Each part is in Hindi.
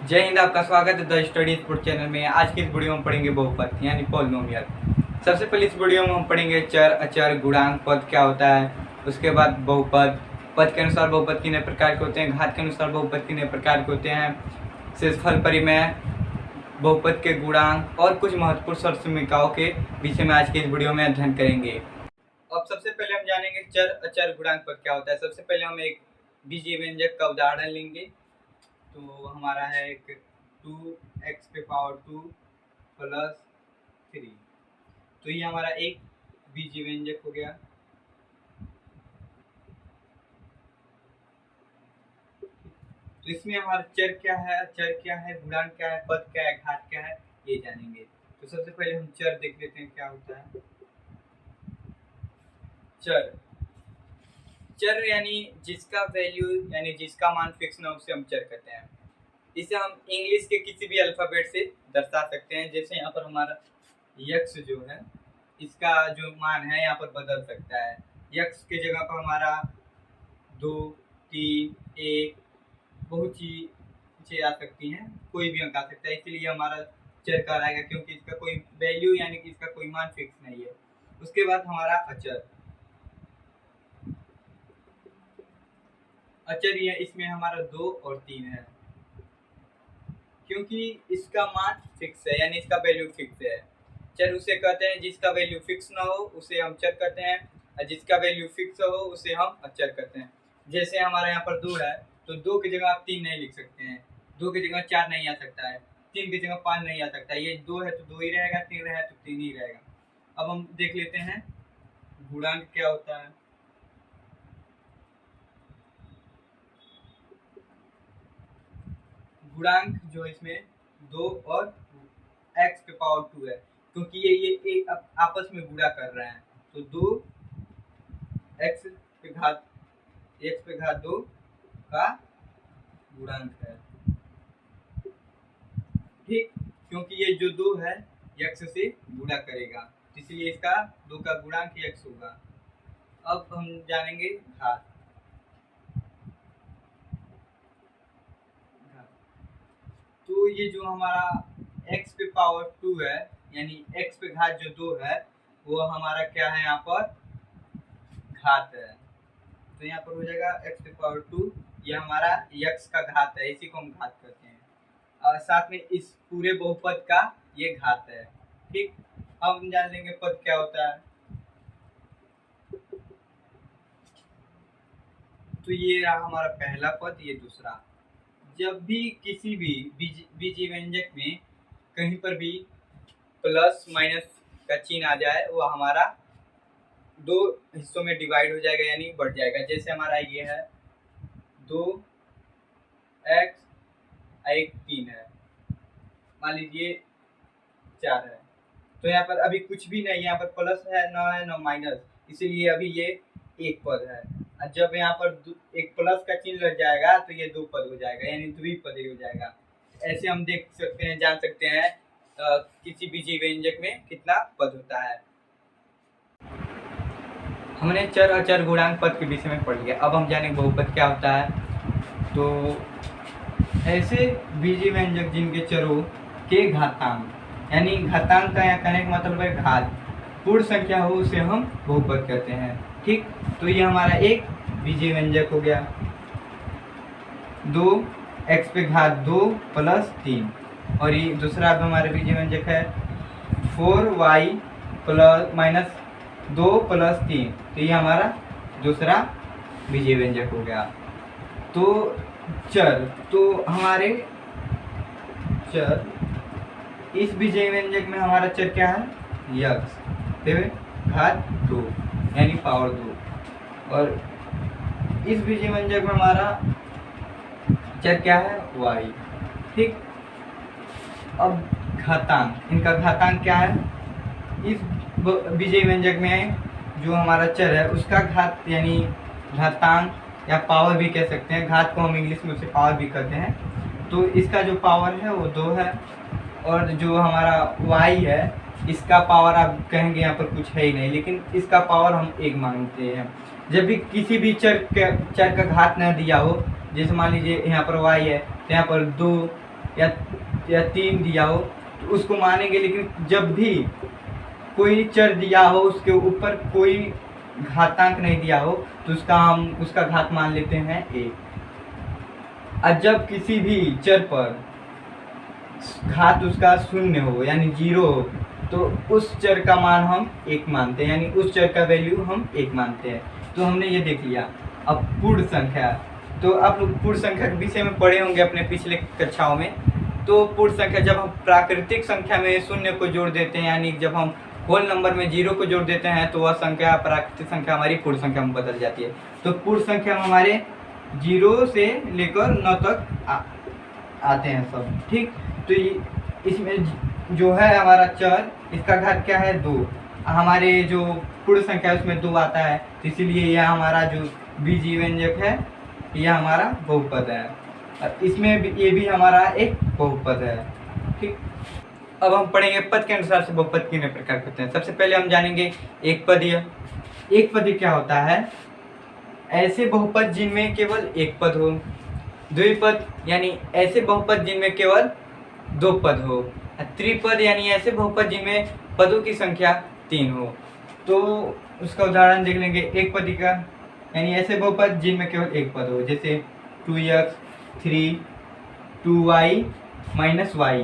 जय हिंद। आपका स्वागत है द स्टडी स्पोर्ट चैनल में। आज की इस वीडियो में पढ़ेंगे बहुपद यानी पॉलिनोमियल। सबसे पहले इस वीडियो में हम पढ़ेंगे चर, अचर, गुणांक, पद क्या होता है। उसके बाद बहुपद, पद के अनुसार बहुपद कितने प्रकार के होते हैं, घात के अनुसार बहुपद कितने प्रकार के होते हैं, शेषफल, परिमेय, बहुपद के गुणांक और कुछ महत्वपूर्ण शर्त समीकरणों के विषय में आज की इस वीडियो में अध्ययन करेंगे। अब सबसे पहले हम जानेंगे चर, अचर, गुणांक, पद क्या होता है। सबसे पहले हम एक बीजीय व्यंजक का उदाहरण लेंगे। तो हमारा है एक 2x⁴ प्लस 3। तो ये हमारा एक बीजीय व्यंजक हो गया। तो इसमें हमारा चर क्या है, अचर क्या है, गुणांक क्या है, पद क्या है, घात क्या है, ये जानेंगे। तो सबसे पहले हम चर देख लेते हैं क्या होता है। चर, चर यानी जिसका वैल्यू यानी जिसका मान फिक्स ना उसे हम चर कहते हैं। इसे हम इंग्लिश के किसी भी अल्फाबेट से दर्शा सकते हैं। जैसे यहाँ पर हमारा यक्स जो है, इसका जो मान है यहाँ पर बदल सकता है। यक्स के जगह पर हमारा 2, 3, 1 बहुत चीजें आ सकती हैं, कोई भी अंक आ सकता है। इसलिए हमारा चर कहलाएगा क्योंकि इसका कोई वैल्यू यानी कि इसका कोई मान फिक्स नहीं है। उसके बाद हमारा अचर, अचर ये इसमें हमारा 2 और 3 है क्योंकि इसका मान फिक्स है यानी इसका वैल्यू फिक्स है। चर उसे कहते हैं जिसका वैल्यू फिक्स ना हो उसे हम चर कहते हैं, और जिसका वैल्यू फिक्स हो उसे हम अचर कहते हैं। जैसे हमारा यहाँ पर 2 है तो 2 की जगह आप 3 नहीं लिख सकते हैं, 2 की जगह 4 नहीं आ सकता है, 3 की जगह 5 नहीं आ सकता है। ये 2 है तो 2 ही रहेगा, 3 है तो 3 ही रहेगा। अब हम देख लेते हैं गुणांक क्या होता है। गुणांक जो इसमें 2 और x⁴ है क्योंकि ये एक आपस में गुणा कर रहे हैं। तो 2x⁴ का गुणांक है, ठीक, क्योंकि ये जो 2 है x से गुणा करेगा, इसलिए इसका 2 का गुणांक x होगा। अब हम जानेंगे घात। तो ये जो हमारा x⁴ है यानी x पे घात जो 2 है वो हमारा क्या है, यहाँ पर घात है। तो यहाँ पर हो जाएगा x⁴, ये हमारा x का घात है, इसी को हम घात करते हैं। और साथ में इस पूरे बहुपद का ये घात है, ठीक। अब हम जान लेंगे पद क्या होता है। तो ये रहा हमारा पहला पद, ये दूसरा। जब भी किसी भी बीजीय व्यंजक में कहीं पर भी प्लस माइनस का चिन्ह आ जाए वो हमारा 2 हिस्सों में डिवाइड हो जाएगा यानी बढ़ जाएगा। जैसे हमारा ये है 2x, 1 3 है, मान लीजिए 4 है। तो यहाँ पर अभी कुछ भी नहीं, यहाँ पर प्लस है ना माइनस, इसीलिए अभी ये एक पद है। और जब यहाँ पर एक प्लस का चिन्ह लग जाएगा तो ये 2 पद हो जाएगा यानी द्विपदी हो जाएगा। ऐसे हम देख सकते हैं, जान सकते हैं किसी बीजीय व्यंजक में कितना पद होता है। हमने चर, अचर, गुणांक, पद के विषय में पढ़ लिया। अब हम जानेंगे बहुपद क्या होता है। तो ऐसे बीजीय व्यंजक जिनके चरों के घातांक यानी घातांक का यहाँ कहने का मतलब है घात पूर्ण संख्या हो उसे हम बहुपद कहते हैं, ठीक। तो ये हमारा एक बीजीय व्यंजक हो गया 2x⁴ प्लस 3, और ये दूसरा हमारे बीजीय व्यंजक है 4y माइनस 2 प्लस 3। तो ये हमारा दूसरा बीजीय व्यंजक हो गया। तो चर, तो हमारे चर इस बीजीय व्यंजक में हमारा चर क्या है, x घात 2 यानी पावर 2, और इस बीजीय व्यंजक में हमारा चर क्या है, y, ठीक। अब घातांक, इनका घातांक क्या है। इस बीजीय व्यंजक में जो हमारा चर है उसका घात यानी घातांक या पावर भी कह सकते हैं, घात को हम इंग्लिश में उसे पावर भी कहते हैं। तो इसका जो पावर है वो 2 है, और जो हमारा y है इसका पावर आप कहेंगे यहाँ पर कुछ है ही नहीं, लेकिन इसका पावर हम 1 मानते हैं। जब भी किसी भी चर का घात न दिया हो, जैसे मान लीजिए यहाँ पर y है तो यहाँ पर 2 या 3 दिया हो तो उसको मानेंगे, लेकिन जब भी कोई चर दिया हो उसके ऊपर कोई घातांक नहीं दिया हो तो उसका घात मान लेते हैं 1। और जब किसी भी चर पर घात उसका 0 हो यानी 0 हो तो उस चर का मान हम 1 मानते हैं, यानी उस चर का वैल्यू हम 1 मानते हैं। तो हमने ये देख लिया। अब पूर्ण संख्या, तो आप लोग पूर्ण संख्या के विषय में पढ़े होंगे अपने पिछले कक्षाओं में। तो पूर्ण संख्या जब हम प्राकृतिक संख्या में 0 को जोड़ देते हैं, यानी जब हम होल नंबर में 0 को जोड़ देते हैं तो वह संख्या प्राकृतिक संख्या हमारी पूर्ण संख्या में बदल जाती है। तो पूर्ण संख्या में हमारे 0 से लेकर 9 तक आते हैं सब, ठीक। तो इसमें जो है हमारा चर, इसका घात क्या है 2। हमारे जो पूर्ण संख्या है उसमें 2 आता है, तो इसीलिए यह हमारा जो बीजीय व्यंजक है यह हमारा बहुपद है। और इसमें भी ये भी हमारा एक बहुपद है, ठीक। अब हम पढ़ेंगे पद के अनुसार से बहुपद कितने प्रकार के होते हैं। सबसे पहले हम जानेंगे एक पदीय। एक पदीय क्या होता है? ऐसे बहुपद जिनमें केवल एक पद हो। द्विपद यानी ऐसे बहुपद जिनमें केवल 2 पद हो। त्रिपद यानी ऐसे बहुपद जिनमें पदों की संख्या 3 हो। तो उसका उदाहरण देख लेंगे। एक पदी का यानी ऐसे बहुपद जिनमें केवल एक पद हो, जैसे 2x 3 2y माइनस y।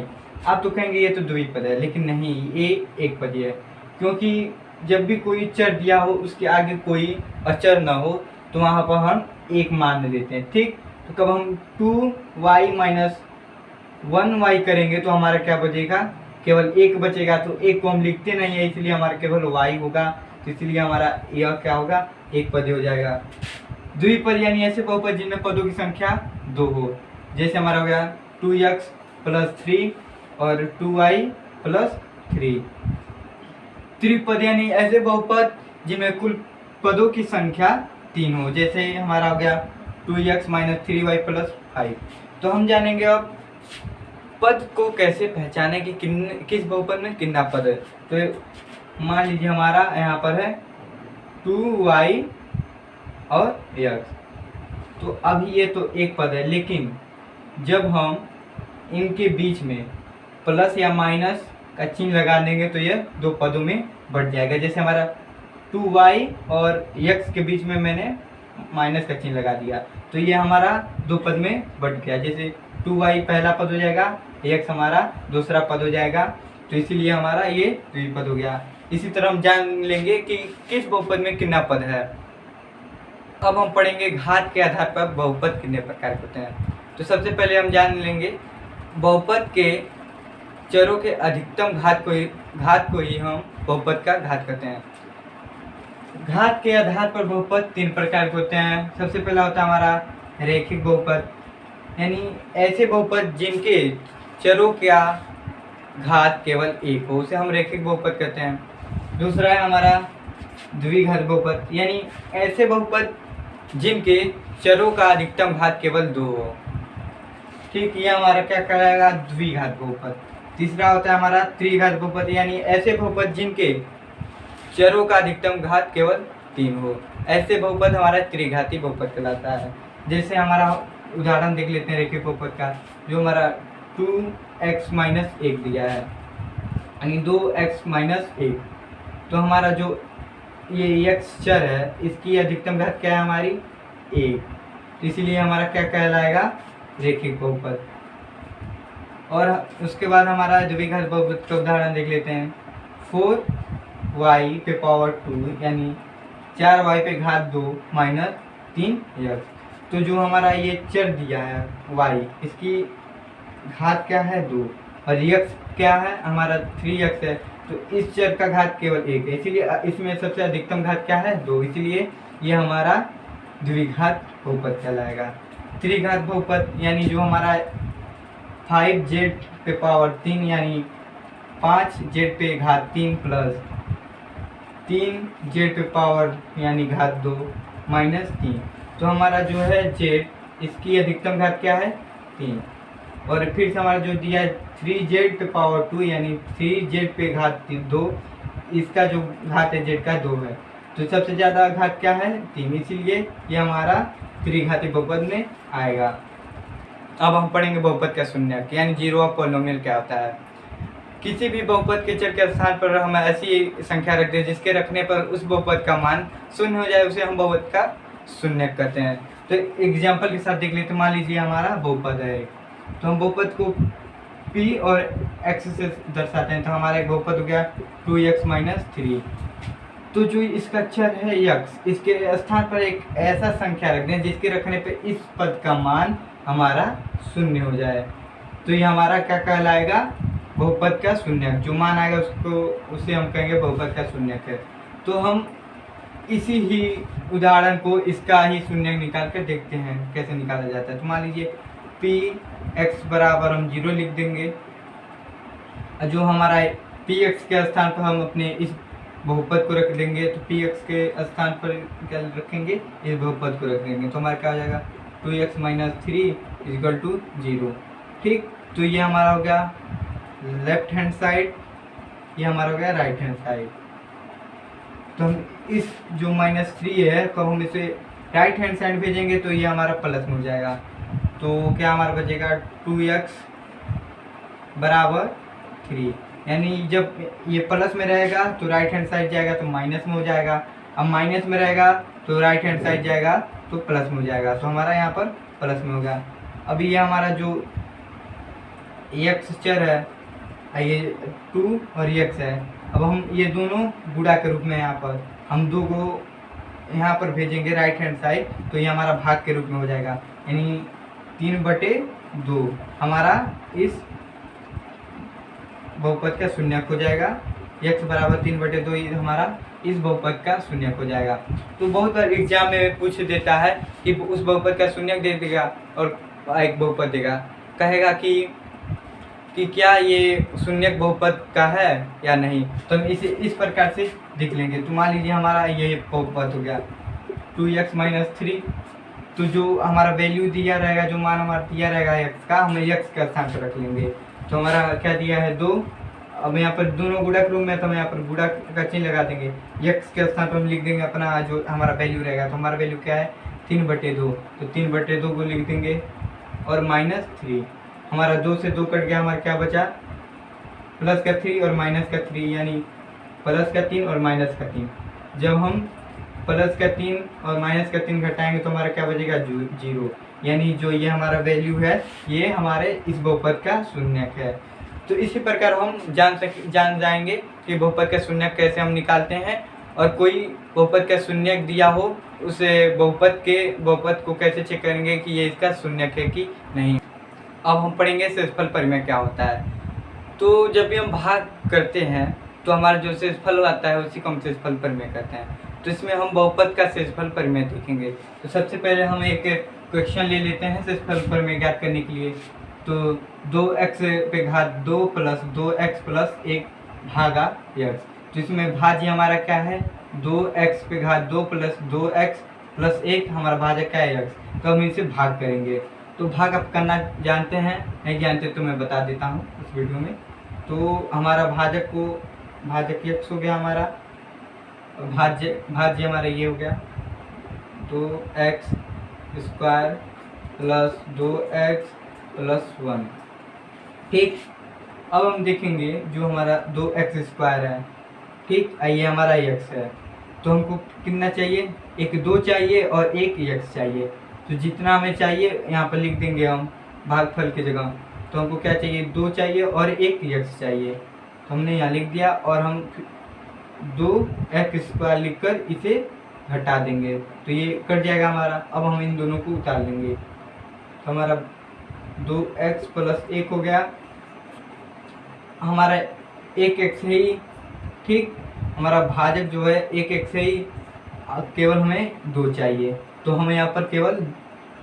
आप तो कहेंगे ये तो द्विपद है, लेकिन नहीं, ये एक पदी है। क्योंकि जब भी कोई चर दिया हो उसके आगे कोई अचर न हो तो वहाँ पर हम एक मान लेते हैं, ठीक। तो कब हम 2y माइनस 1y करेंगे तो हमारा क्या बचेगा? केवल एक बचेगा। तो एक को हम लिखते नहीं है, इसलिए हमारा केवल y होगा। तो इसलिए हमारा यह क्या होगा? एक पद हो जाएगा। द्विपद यानी ऐसे बहुपद जिनमें पदों की संख्या 2 हो, जैसे हमारा हो गया 2x प्लस 3 और 2y प्लस 3। त्रिपद यानी ऐसे बहुपद जिनमें कुल पदों की संख्या 3 हो, जैसे हमारा हो गया 2x माइनस 3y प्लस 5। तो हम जानेंगे अब पद को कैसे पहचाने कि किस बहुपद में कितना पद है। तो मान लीजिए हमारा यहाँ पर है 2y और x। तो अभी ये तो एक पद है, लेकिन जब हम इनके बीच में प्लस या माइनस का चिन्ह लगा देंगे तो ये 2 पदों में बढ़ जाएगा। जैसे हमारा 2y और x के बीच में मैंने माइनस का चिन्ह लगा दिया तो ये हमारा 2 पद में बढ़ गया। जैसे 2y पहला पद हो जाएगा, x हमारा दूसरा पद हो जाएगा। तो इसीलिए हमारा ये द्विपद हो गया। इसी तरह हम जान लेंगे कि किस बहुपद में कितना पद है। अब हम पढ़ेंगे घात के आधार पर बहुपद कितने प्रकार के होते हैं। तो सबसे पहले हम जान लेंगे बहुपद के चरों के अधिकतम घात को ही हम बहुपद का घात कहते हैं। घात के आधार पर बहुपद 3 प्रकार के होते हैं। सबसे पहला होता है हमारा रैखिक बहुपद, यानी ऐसे बहुपद जिनके चरों का घात केवल 1 हो, उसे हम रैखिक बहुपद कहते हैं। दूसरा है हमारा द्विघात बहुपद, यानी ऐसे बहुपद जिनके चरों का अधिकतम घात केवल 2 हो, ठीक। ये हमारा क्या कहलाएगा? द्विघात बहुपद। तीसरा होता है हमारा त्रिघात बहुपद, यानी ऐसे बहुपद जिनके चरों का अधिकतम घात केवल 3 हो। ऐसे बहुपद हमारा त्रिघाती बहुपद कहलाता है। जैसे हमारा उदाहरण देख लेते हैं रैखिक बहुपद का, जो हमारा 2x माइनस 1 दिया है, यानी 2x माइनस 1। तो हमारा जो ये x चर है इसकी अधिकतम घात क्या है? हमारी 1। तो इसीलिए हमारा क्या कहलाएगा? रैखिक बहुपद। और उसके बाद हमारा द्विघात बहुपद का उदाहरण देख लेते हैं। 4y पे पावर 2 यानी 4y पे घात 2 माइनस 3x। तो जो हमारा ये चर दिया है y, इसकी घात क्या है? 2, और x क्या है? हमारा 3x है। तो इस चर का घात केवल 1 है, इसीलिए इसमें सबसे अधिकतम घात क्या है? 2। इसीलिए ये हमारा द्विघात बहुपद कहलाएगा। त्रिघात बहुपद यानी जो हमारा 5z पे पावर 3 यानी 5z पे घात 3 प्लस 3z पे पावर यानी घात 2 माइनस 3। तो हमारा जो है z, इसकी अधिकतम घात क्या है? 3। और फिर से हमारा जो दिया है 3z पे पावर 2 यानी 3z पे घात 2, इसका जो घात है z का 2 है। तो सबसे ज़्यादा घात क्या है? 3। इसीलिए ये हमारा त्रिघाती बहुपद में आएगा। अब हम पढ़ेंगे बहुपद का शून्यक यानी जीरो ऑफ पॉलिनोमियल क्या होता है। किसी भी बहुपद के चर के स्थान पर हम ऐसी संख्या रखते हैं जिसके रखने पर उस बहुपद का मान शून्य हो जाए, उसे हम बहुपद का शून्यक कहते हैं। तो एग्जाम्पल के साथ देख लेते हैं। मान लीजिए हमारा बहुपद है, तो हम बहुपद को p और x से दर्शाते हैं। तो हमारा एक बहुपद हो गया 2x - 3। तो जो इसका चर है x, इसके स्थान पर एक ऐसा संख्या रख दें जिसके रखने पे इस पद का मान हमारा शून्य हो जाए। तो ये हमारा क्या कहलाएगा, बहुपद का शून्यक। जो मान आएगा उसे हम कहेंगे बहुपद का शून्यक है। तो हम इसी ही उदाहरण को इसका ही शून्यक निकाल कर देखते हैं कैसे निकाला जाता है। तो मान लीजिए px बराबर हम 0 लिख देंगे। जो हमारा px के स्थान पर हम अपने इस बहुपद को रख देंगे। तो px के स्थान पर क्या रखेंगे, इस बहुपद को रख देंगे। तो हमारा क्या हो जाएगा 2x - 3 = 0। ठीक, तो ये हमारा हो गया लेफ्ट हैंड साइड, ये हमारा हो गया राइट हैंड साइड। तो हम इस जो -3 है तो हम इसे राइट हैंड साइड भेजेंगे तो ये हमारा प्लस में हो जाएगा। तो क्या हमारा बचेगा 2x बराबर 3, यानी जब ये प्लस में रहेगा तो राइट हैंड साइड जाएगा तो माइनस में हो जाएगा। अब माइनस में रहेगा तो राइट हैंड साइड जाएगा तो प्लस में हो जाएगा। तो हमारा यहाँ पर प्लस में होगा। अभी ये हमारा जो x चर है, ये 2 और x है। अब हम ये दोनों गुणा के रूप में यहाँ पर हम 2 को यहाँ पर भेजेंगे राइट हैंड साइड, तो ये हमारा भाग के रूप में हो जाएगा, यानी 3/2 हमारा इस बहुपद का शून्यक हो जाएगा। x बराबर 3/2 हमारा इस बहुपद का शून्यक हो जाएगा। तो बहुत बार एग्जाम में पूछ देता है कि उस बहुपद का शून्यक दे देगा और एक बहुपद देगा, कहेगा कि क्या ये शून्यक बहुपद का है या नहीं। तो हम इसे इस प्रकार से लिख लेंगे। तो मान लीजिए हमारा ये बहुपद हो गया 2x - 3। तो जो हमारा वैल्यू दिया रहेगा, जो मान हमारा दिया रहेगा x का, हम x के स्थान पर रख लेंगे। तो हमारा क्या दिया है 2। अब यहाँ पर दोनों गुणा के रूप में, तो हम यहाँ पर गुणा का चिन्ह लगा देंगे। x के स्थान पर हम लिख देंगे अपना जो हमारा वैल्यू रहेगा। तो हमारा वैल्यू क्या है 3/2। तो 3/2 को लिख देंगे और -3। हमारा 2 से 2 कट गया, हमारा क्या बचा प्लस का 3 और माइनस का 3, यानी प्लस का 3 और माइनस का 3। जब हम प्लस का 3 और माइनस का 3 घटाएंगे तो हमारा क्या बचेगा 0, यानी जो ये हमारा वैल्यू है ये हमारे इस बहुपद का शून्यक है। तो इसी प्रकार हम जान जाएंगे कि बहुपद का शून्यक कैसे हम निकालते हैं, और कोई बहुपद का शून्यक दिया हो उसे बहुपद को कैसे चेक करेंगे कि ये इसका शून्यक है कि नहीं। अब हम पढ़ेंगे शेषफल परिमेय क्या होता है। तो जब भी हम भाग करते हैं तो हमारा जो शेषफल आता है उसी को हम शेषफल परिमेय कहते हैं। तो इसमें हम बहुपद का शेषफल परिमेय देखेंगे। तो सबसे पहले हम एक क्वेश्चन ले लेते हैं शेषफल परिमेय ज्ञात करने के लिए। तो 2x⁴ प्लस 2x+1 भागा x। तो इसमें भाज्य हमारा क्या है 2x⁴ प्लस 2x+1 हमारा भाजक क्या है x। तो हम इसे भाग करेंगे। तो भाग आप करना जानते हैं, नहीं जानते तो मैं बता देता हूँ इस वीडियो में। तो हमारा भाजक x हो गया, हमारा भाज्य हमारा ये हो गया 2x² प्लस 2x+1। ठीक, अब हम देखेंगे जो हमारा 2x² है, ठीक, ये हमारा x है। तो हमको कितना चाहिए, एक 2 चाहिए और एक x चाहिए। तो जितना हमें चाहिए यहाँ पर लिख देंगे हम भागफल की जगह। तो हमको क्या चाहिए 2 चाहिए और एक x चाहिए। तो हमने यहाँ लिख दिया और हम 2x² लिखकर इसे घटा देंगे तो ये कट जाएगा हमारा। अब हम इन दोनों को उतार लेंगे। तो हमारा 2x+1 हो गया, हमारा 1x है ही, ठीक, हमारा भाजक जो है 1x है ही, केवल हमें 2 चाहिए। तो हमें यहाँ पर केवल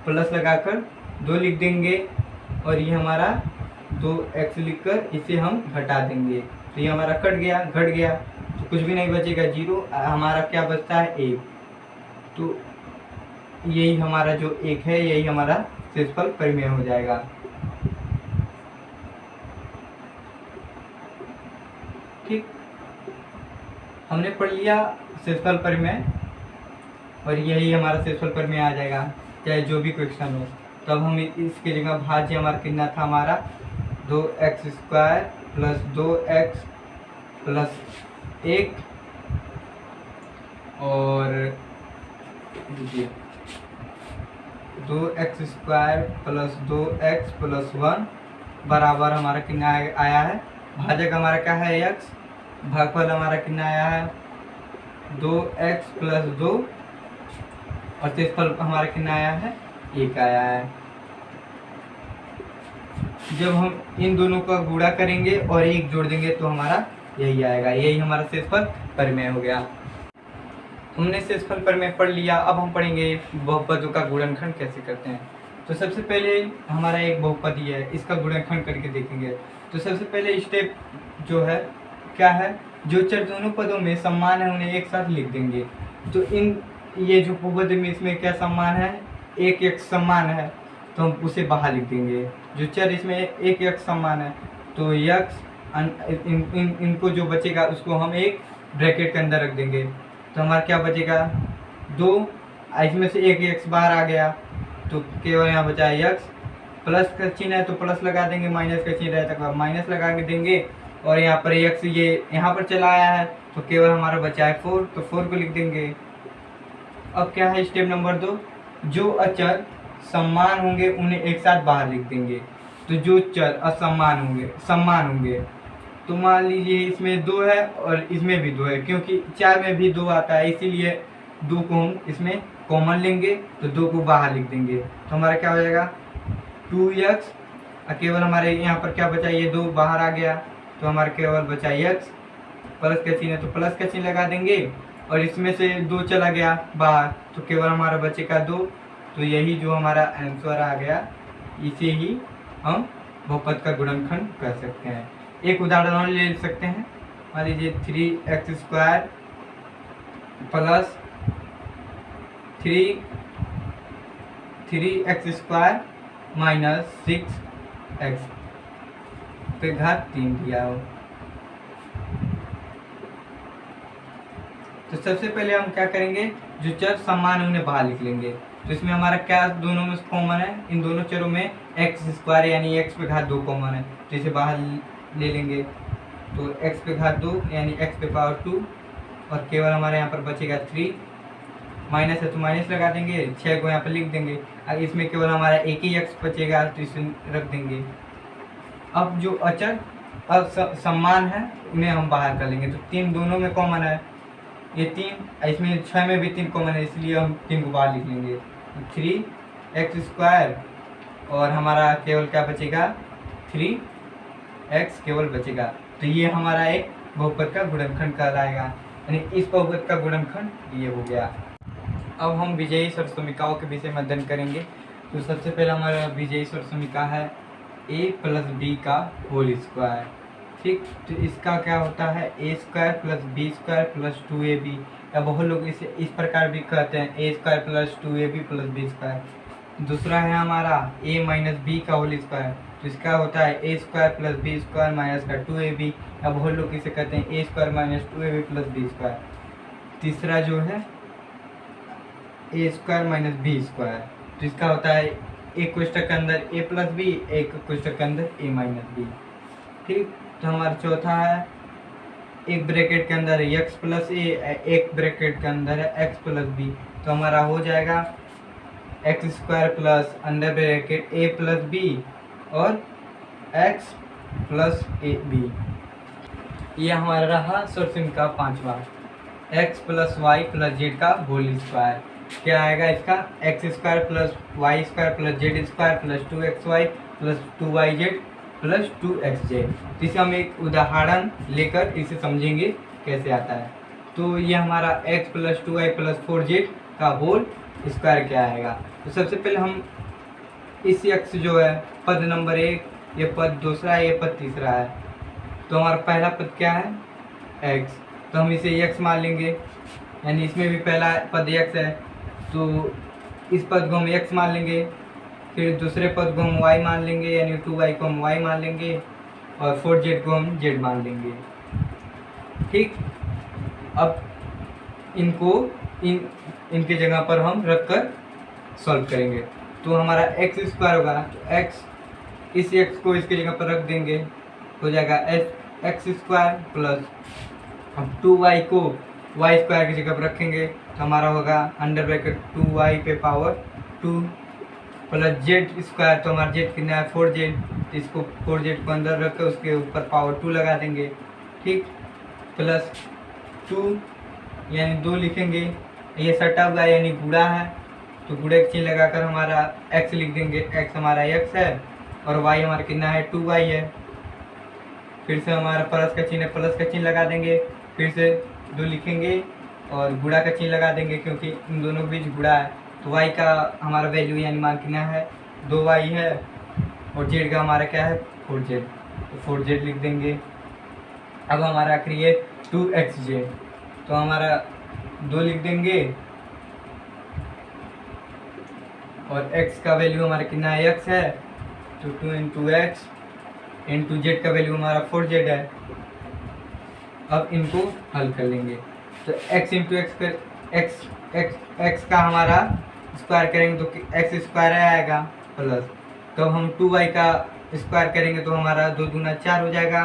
प्लस लगाकर 2 लिख देंगे और ये हमारा 2x लिखकर इसे हम घटा देंगे। तो ये हमारा घट गया तो कुछ भी नहीं बचेगा 0। हमारा क्या बचता है 1। तो यही हमारा जो 1 है यही हमारा शेषफल परिमेय हो जाएगा। ठीक, हमने पढ़ लिया शेषफल परिमेय और यही हमारा शेषफल परिमेय आ जाएगा, चाहे जो भी क्वेश्चन हो। तब हम इसके जगह भाज्य हमारा कितना था, हमारा 2x² प्लस 2x प्लस 1 और 2x² प्लस 2x प्लस 1 बराबर हमारा कितना आया है, भाजक हमारा क्या है x, भागफल हमारा कितना आया है 2x प्लस 2 और शेषफल हमारा कितना आया है 1 आया है। जब हम इन दोनों का गुणा करेंगे और 1 जोड़ देंगे तो हमारा यही आएगा, यही हमारा शेषफल परिमेय हो गया। हमने शेषफल परिमेय पढ़ लिया। अब हम पढ़ेंगे बहुपदों का गुणनखंड कैसे करते हैं। तो सबसे पहले हमारा एक बहुपदी है, इसका गुणनखंड करके देखेंगे। तो सबसे पहले स्टेप जो है क्या है, जो चर दोनों पदों में समान है उन्हें एक साथ लिख देंगे। तो इन ये जो बहुपदी में इसमें क्या समान है, एक एक समान है तो हम उसे बाहर लिख देंगे। जो चर इसमें एक एक समान है तो यक्स इनको जो बचेगा उसको हम एक ब्रैकेट के अंदर रख देंगे। तो हमारा क्या बचेगा 2, इसमें से एक एक्स बाहर आ गया तो केवल यहाँ बचा यक्स, प्लस का चिन्ह है तो प्लस लगा देंगे, माइनस का चिन्ह है तो माइनस लगा के देंगे और यहाँ पर यक्स ये यहाँ पर चला आया है तो केवल हमारा बचा है 4, तो 4 को लिख देंगे। अब क्या है स्टेप नंबर 2, जो अचर समान होंगे उन्हें एक साथ बाहर लिख देंगे। तो जो चर असमान होंगे समान होंगे, तो मान लीजिए इसमें 2 है और इसमें भी 2 है, क्योंकि 4 में भी 2 आता है इसीलिए 2 को हम इसमें कॉमन लेंगे तो 2 को बाहर लिख देंगे। तो हमारा क्या हो जाएगा 2x, केवल हमारे यहाँ पर क्या बचा, ये 2 बाहर आ गया तो हमारा केवल बचा x, प्लस का चिन्ह है तो प्लस का चिन्ह लगा देंगे और इसमें से 2 चला गया बाहर तो केवल हमारा बचेगा 2। तो यही जो हमारा आंसर आ गया, इसे ही हम बहुपद का गुणनखंड कर सकते हैं। एक उदाहरण और ले सकते हैं, मान लीजिए 3x² plus 3x² minus 6x पे घात 3 दिया हो। तो सबसे पहले हम क्या करेंगे, जो चर समान है उन्हें बाहर लिख लेंगे। तो इसमें हमारा क्या दोनों में कॉमन है, इन दोनों चरों में x² यानी x पे घात 2 कॉमन है तो इसे बाहर ले लेंगे। तो x पे घात 2 यानी x पे पावर 2 और केवल हमारे यहाँ पर बचेगा 3, माइनस है तो माइनस लगा देंगे, 6 को यहाँ पर लिख देंगे। अब इसमें केवल हमारा एक ही x बचेगा तो इसे रख देंगे। अब जो अचर समान है उन्हें हम बाहर कर लेंगे। तो 3 दोनों में कॉमन है, ये 3, इसमें 6 में भी 3 कॉमन है इसलिए हम 3 को बाहर लिख लेंगे। 3x² और हमारा केवल क्या बचेगा 3x केवल बचेगा। तो ये हमारा एक बहुपद का गुणनखंड कहलाएगा, यानी इस बहुपद का गुणनखंड ये हो गया। अब हम विजयी सर्वसमीकाओं के विषय में अध्ययन करेंगे। तो सबसे पहला हमारा विजयी सर्वसमीका है a प्लस b का होल स्क्वायर। ठीक, तो इसका क्या होता है a² plus b² plus 2ab, या बहुत लोग इसे इस प्रकार भी कहते हैं a² plus 2ab plus b²। दूसरा है हमारा a माइनस b का होल स्क्वायर, तो इसका होता है a² प्लस b² माइनस का 2ab, या बहुत लोग इसे कहते हैं a² minus 2ab plus b²। तीसरा जो है a² माइनस b², तो इसका होता है एक कोष्ठक के अंदर a प्लस b, एक कोष्ठक के अंदर a माइनस b। ठीक, तो हमारा चौथा है एक ब्रैकेट के अंदर है x प्लस a, एक ब्रैकेट के अंदर है x प्लस b, तो हमारा हो जाएगा x² plus under bracket a plus b और x प्लस a b। ये हमारा रहा सर्वसमीका पांचवा, x plus y plus z का होल स्क्वायर। क्या आएगा इसका x² plus y² plus z² plus 2xy plus 2yz plus 2xj। तो इसे हम एक उदाहरण लेकर इसे समझेंगे कैसे आता है। तो ये हमारा x plus 2y plus 4z का होल स्क्वायर क्या आएगा। तो सबसे पहले हम इस x जो है पद नंबर 1, ये पद दूसरा है, ये पद तीसरा है। तो हमारा पहला पद क्या है x, तो हम इसे x मान लेंगे, यानी इसमें भी पहला पद x है तो इस पद को हम x मान लेंगे। फिर दूसरे पद को हम y मान लेंगे, यानी 2y को हम y मान लेंगे और 4z को हम z मान लेंगे। ठीक, अब इनको इनके जगह पर हम रख कर सॉल्व करेंगे। तो हमारा एक्स स्क्वायर होगा, तो एक्स इस एक्स को इसकी जगह पर रख देंगे, हो जाएगा एक्स स्क्वायर प्लस अब 2y को वाई स्क्वायर की जगह पर रखेंगे तो हमारा होगा अंडर ब्रैकेट 2y पे पावर 2 प्लस जेड स्क्वायर, तो हमारा जेड कितना है 4z, तो इसको 4z को अंदर रख कर उसके ऊपर पावर 2 लगा देंगे, ठीक, प्लस 2 यानी 2 लिखेंगे, ये सटा हुआ यानी गुणा है तो गुणे का चिन्ह लगाकर हमारा x लिख देंगे, x हमारा x है और y हमारा कितना है 2y है, फिर से हमारा प्लस का चिन्ह है, प्लस का चिन्ह लगा देंगे, फिर से 2 लिखेंगे और गुणा का चिन्ह लगा देंगे क्योंकि इन दोनों के बीच गुणा है, तो y का हमारा वैल्यू यानी मान कितना है 2y है और z का हमारा क्या है 4z, तो 4z लिख देंगे। अब हमारा आखिरी है 2xj, तो हमारा 2 लिख देंगे और x का वैल्यू हमारा कितना है x है, तो 2 इंटू एक्स इंटू जेड का वैल्यू हमारा 4z है। अब इनको हल कर लेंगे तो x इंटू एक्स कर x का हमारा स्क्वायर करेंगे तो x स्क्वायर आएगा प्लस, तो हम 2y का स्क्वायर करेंगे तो हमारा 2 दूना 4 हो जाएगा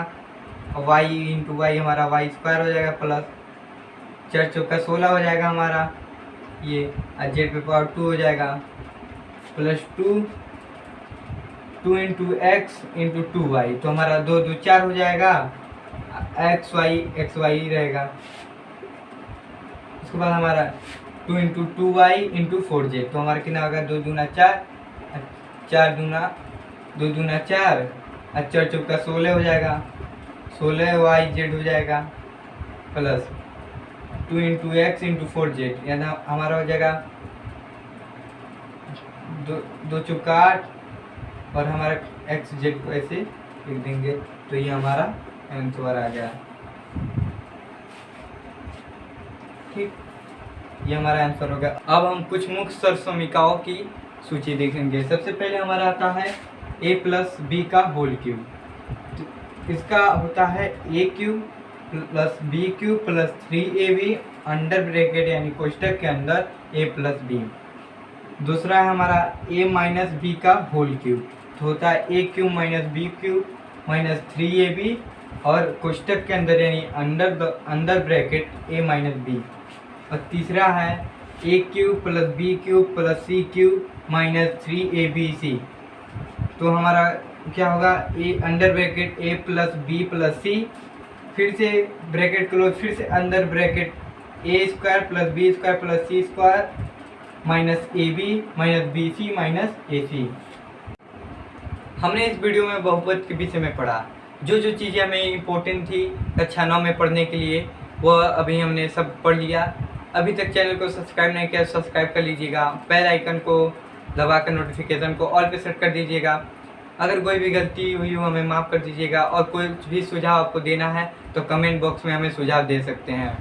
और y इंटू वाई हमारा y स्क्वायर हो जाएगा प्लस 4 चौका 16 हो जाएगा हमारा ये, और जेड पे पावर 2 हो जाएगा plus 2 into x into 2y, तो हमारा 2 2 4 हो जाएगा, एक्स वाई रहेगा। उसके बाद हमारा 2 इंटू 2y इंटू 4z, तो हमारा कितना होगा 2 दूना 4, 2 दूना 4 और 4 चौका 16 हो जाएगा, 16yz हो जाएगा plus 2 into x into 4z, यानी हमारा हो जाएगा 2 चौका 8 और हमारा एक्स जेड को ऐसे लिख देंगे, तो ये हमारा आंसर आ गया, ठीक, ये हमारा आंसर होगा। अब हम कुछ मुख्य सरसमीकाओं की सूची देखेंगे। सबसे पहले हमारा आता है a प्लस बी का होल क्यूब, तो इसका होता है a cube plus b cube plus 3ab under bracket यानी कोष्टक के अंदर a प्लस बी। दूसरा है हमारा a माइनस बी का होल क्यूब, तो होता है a cube minus b cube minus 3ab और कोष्टक के अंदर यानी under bracket a minus b. और तीसरा है a cube plus b cube plus c cube minus 3abc, तो हमारा क्या होगा a under bracket a plus b plus c, फिर से ब्रैकेट क्लोज, फिर से under bracket a square plus b square plus c square minus a b minus b c minus a c. हमने इस वीडियो में बहुपद के विषय में पढ़ा, जो जो चीज़ें हमें इम्पोर्टेंट थी कक्षा 9 में पढ़ने के लिए वह अभी हमने सब पढ़ लिया। अभी तक चैनल को सब्सक्राइब नहीं किया सब्सक्राइब कर लीजिएगा, बेल आइकन को दबाकर नोटिफिकेशन को ऑल पे सेट कर दीजिएगा। अगर कोई भी गलती हुई हो हमें माफ़ कर दीजिएगा और कोई भी सुझाव आपको देना है तो कमेंट बॉक्स में हमें सुझाव दे सकते हैं।